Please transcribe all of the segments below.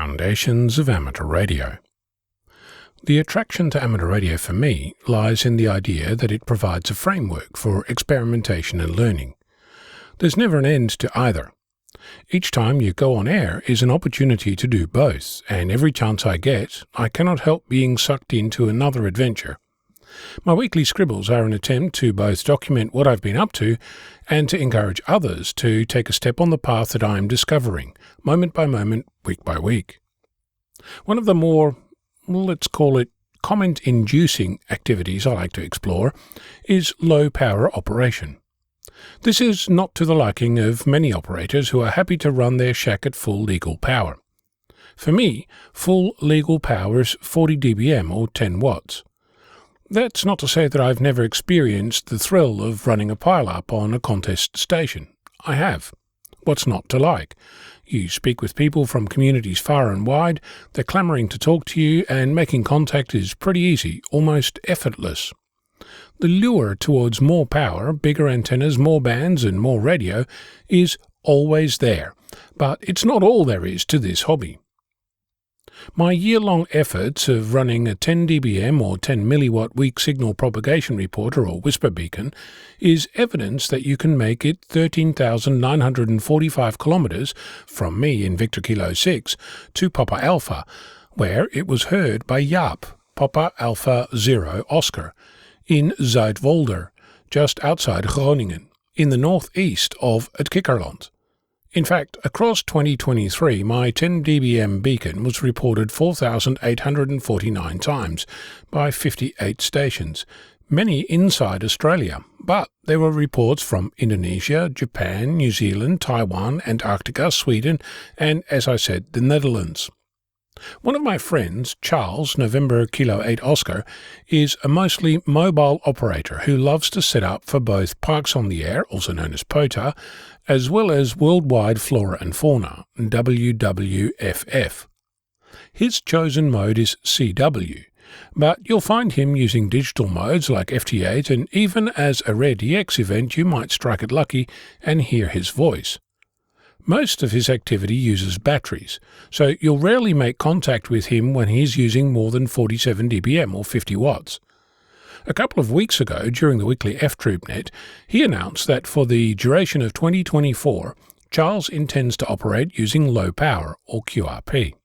Foundations of Amateur Radio. The attraction to amateur radio for me lies in the idea that it provides a framework for experimentation and learning. There's never an end to either. Each time you go on air is an opportunity to do both, and every chance I get, I cannot help being sucked into another adventure. My weekly scribbles are an attempt to both document what I've been up to and to encourage others to take a step on the path that I am discovering, moment by moment, week by week. One of the more, let's call it, comment-inducing activities I like to explore is low-power operation. This is not to the liking of many operators who are happy to run their shack at full legal power. For me, full legal power is 40 dBm or 10 watts. That's not to say that I've never experienced the thrill of running a pile-up on a contest station. I have. What's not to like? You speak with people from communities far and wide, they're clamouring to talk to you, and making contact is pretty easy, almost effortless. The lure towards more power, bigger antennas, more bands and more radio is always there, but it's not all there is to this hobby. My year-long efforts of running a 10 dBm or 10 milliwatt weak signal propagation reporter or whisper beacon is evidence that you can make it 13,945 kilometers from me in Victor Kilo 6 to Papa Alpha, where it was heard by Jaap, Papa Alpha 0 Oscar, in Zuidwolder, just outside Groningen, in the northeast of het Kikkerland. In fact, across 2023, my 10 dBm beacon was reported 4,849 times by 58 stations, many inside Australia, but there were reports from Indonesia, Japan, New Zealand, Taiwan, Antarctica, Sweden, and, as I said, the Netherlands. One of my friends, Charles, November Kilo 8 Oscar, is a mostly mobile operator who loves to set up for both Parks on the Air, also known as POTA, as well as Worldwide Flora and Fauna, WWFF. His chosen mode is CW, but you'll find him using digital modes like FT8, and even as a Rare DX event you might strike it lucky and hear his voice. Most of his activity uses batteries, so you'll rarely make contact with him when he's using more than 47 dBm or 50 watts. A couple of weeks ago, during the weekly F-TroopNet, he announced that for the duration of 2024, Charles intends to operate using low power, or QRP.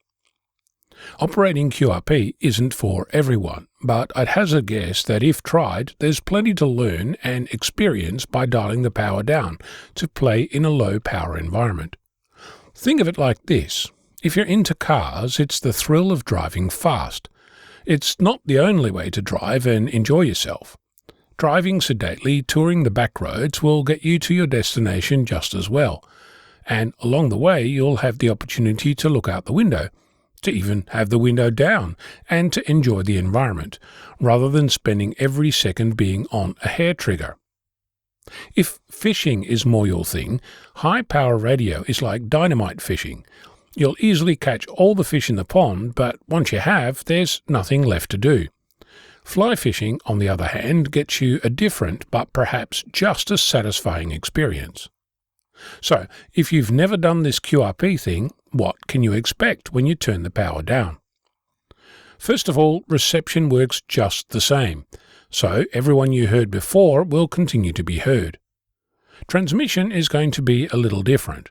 Operating QRP isn't for everyone, but I'd hazard a guess that if tried, there's plenty to learn and experience by dialing the power down to play in a low-power environment. Think of it like this. If you're into cars, it's the thrill of driving fast. It's not the only way to drive and enjoy yourself. Driving sedately, touring the back roads will get you to your destination just as well. And along the way, you'll have the opportunity to look out the window, to even have the window down, and to enjoy the environment, rather than spending every second being on a hair trigger. If fishing is more your thing, high-power radio is like dynamite fishing. You'll easily catch all the fish in the pond, but once you have, there's nothing left to do. Fly fishing, on the other hand, gets you a different but perhaps just as satisfying experience. So, if you've never done this QRP thing, what can you expect when you turn the power down? First of all, reception works just the same, so everyone you heard before will continue to be heard. Transmission is going to be a little different.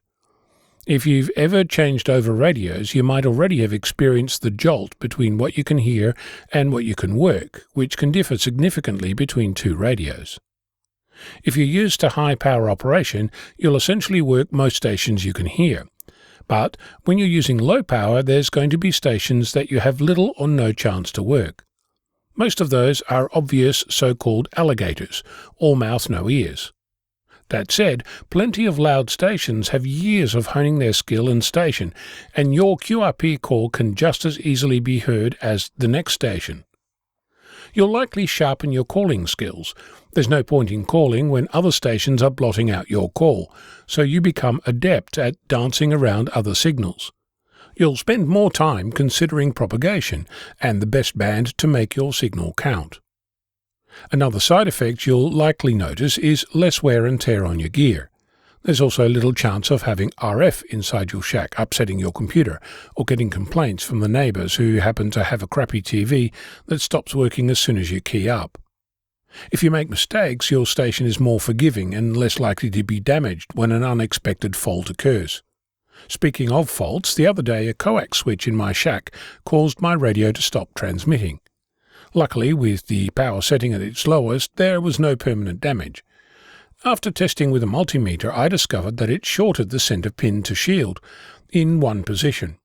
If you've ever changed over radios, you might already have experienced the jolt between what you can hear and what you can work, which can differ significantly between two radios. If you're used to high-power operation, you'll essentially work most stations you can hear. But when you're using low power, there's going to be stations that you have little or no chance to work. Most of those are obvious so-called alligators, all mouth, no ears. That said, plenty of loud stations have years of honing their skill and station, and your QRP call can just as easily be heard as the next station. You'll likely sharpen your calling skills. There's no point in calling when other stations are blotting out your call, so you become adept at dancing around other signals. You'll spend more time considering propagation and the best band to make your signal count. Another side effect you'll likely notice is less wear and tear on your gear. There's also little chance of having RF inside your shack upsetting your computer or getting complaints from the neighbours who happen to have a crappy TV that stops working as soon as you key up. If you make mistakes, your station is more forgiving and less likely to be damaged when an unexpected fault occurs. Speaking of faults, the other day a coax switch in my shack caused my radio to stop transmitting. Luckily, with the power setting at its lowest, there was no permanent damage. After testing with a multimeter, I discovered that it shorted the centre pin to shield in one position.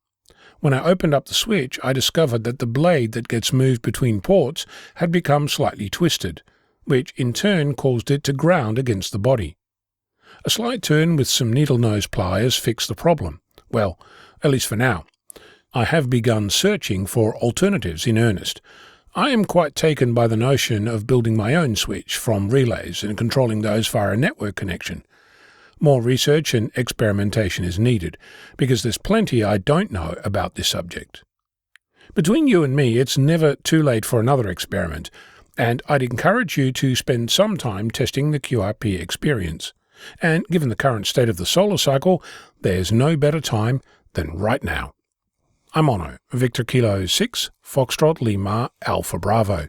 When I opened up the switch, I discovered that the blade that gets moved between ports had become slightly twisted, which in turn caused it to ground against the body. A slight turn with some needle-nose pliers fixed the problem. Well, at least for now. I have begun searching for alternatives in earnest. I am quite taken by the notion of building my own switch from relays and controlling those via a network connection. More research and experimentation is needed, because there's plenty I don't know about this subject. Between you and me, it's never too late for another experiment, and I'd encourage you to spend some time testing the QRP experience. And given the current state of the solar cycle, there's no better time than right now. I'm Ono, Victor Kilo 6, Foxtrot Lima, Alpha Bravo.